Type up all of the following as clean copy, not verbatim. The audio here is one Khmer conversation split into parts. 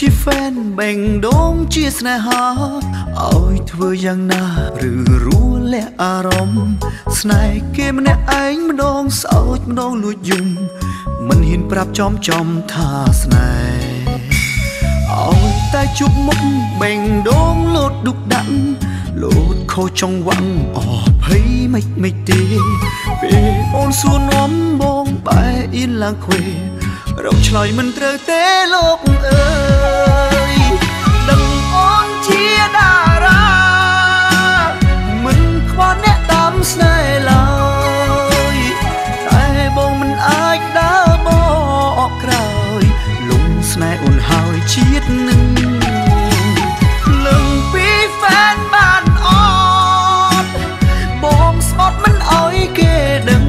ជា fan បេងដូងជាស្នេហាឲ្យធ្វើយ៉ាងណាឬរស់លះអារម្មណ៍ស្នេហ៍គេម្នាក់ឯងម្ដងសោចម្ដងលួចយំមិនហ៊ានប្រាប់ចំថាស្នេហ៍ឲ្យតែជួបមុខបេងដូងលោតឌុកដាក់លោតខូចចង្វាក់អភ័យមិនទេពេលអូនសួរនាំបងបែអៀនឡើងខ្វេរកឆ្លើយមិនត្រូវទេលោកអើយដឹងអូនជាតារាមិនខ្វល់អ្នកតាមស្នេហ៍ឡើយតែបងមិនអាចដើរបកក្រោយលំស្នេហ៍អូនហើយជាតិនឹងលឹងពី fan បានអត់បងស្បត់មិនអោយគេដឹង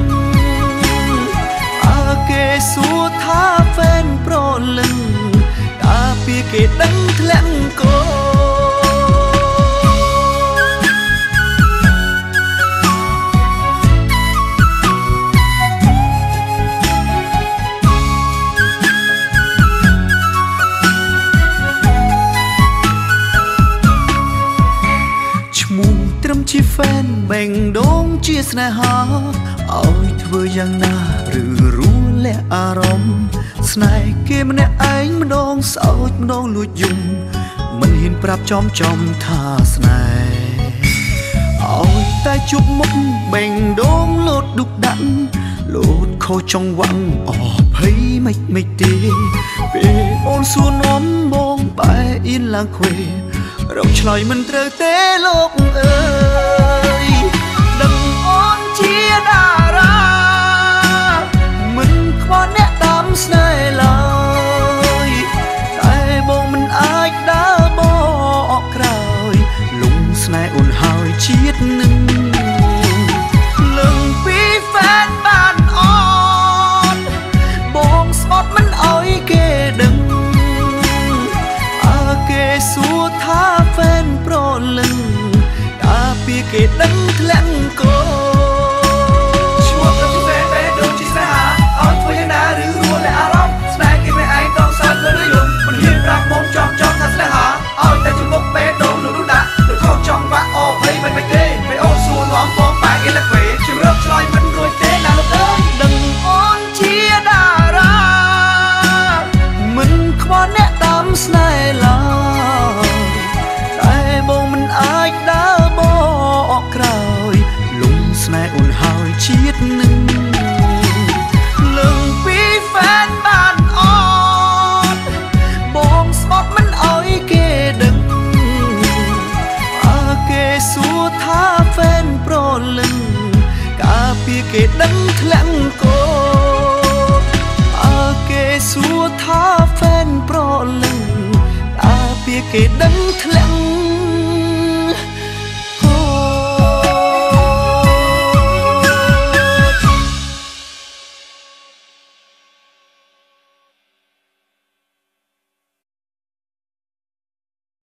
គេសួរថា fan ប្រលឹងកាពីគេដឹងធ្លាក់កោឈ្មោះត្រឹមជា fan បេងដូងជាស្នេហាឲ្យធ្វើយ៉ាងណាឬរស់លះអារម្មណ៍ស្នេហ៍គេម្នាក់ឯងម្ដងសោចម្ដងលួចយំមិនហ៊ានប្រាប់ចំថាស្នេហ៍ឲ្យតែជួបមុខបេងដូងលោតឌុកដាក់លោតខូចចង្វាក់អភ័យមិនទេពេលអូនសួរនាំបងបែអៀនឡើងខ្វេរកឆ្លើយមិនត្រូវទេលោកអើយដឹងអូនជាតារាមិនខ្វល់អ្នកតាមស្នេហ៍ឡើយតែបងមិនអាចដើរបកក្រោយលំស្នេហ៍អូនហើយជាតិនឹងលឹងពី fan បានអត់បងស្បត់មិនអោយគេដឹងគេសួរថា fan ប្រលឹងកាពីគេដឹងធ្លាក់កោឈ្មោះត្រឹមជា fan បេះដូងជាស្នេហាឲ្យធ្វើយ៉ាងណាឬរស់លះអារម្មណ៍ស្នេហ៍គេមិនឯងដងសើចលើយំមិនហ៊ានប្រាប់មុំចំថាស្នេហាឲ្យតែជមុខបេះដូងនោះដាក់ឬខុសចង់បាក់អភ័យមិនទេពេលអូនសួរនាំបងបែកអីលក្ខេជម្រាបឆ្លើយមិនរួចទេណាលោកអើយដឹងអូនជាតារាមិនខ្វល់អ្នកតាមស្នេហ៍ឡើយតែបងមិនអាចដើរបកក្រោយលំស្នេហ៍អូនហើយជាតិនឹងលឹងពី fan បានអត់បងស្បត់មិនអោយគេដឹងគេសួរថា fan ប្រលឹងកាពីគេដឹងធ្លាក់កោគេសួរថា fan ប្រលឹងកាពីគេដឹង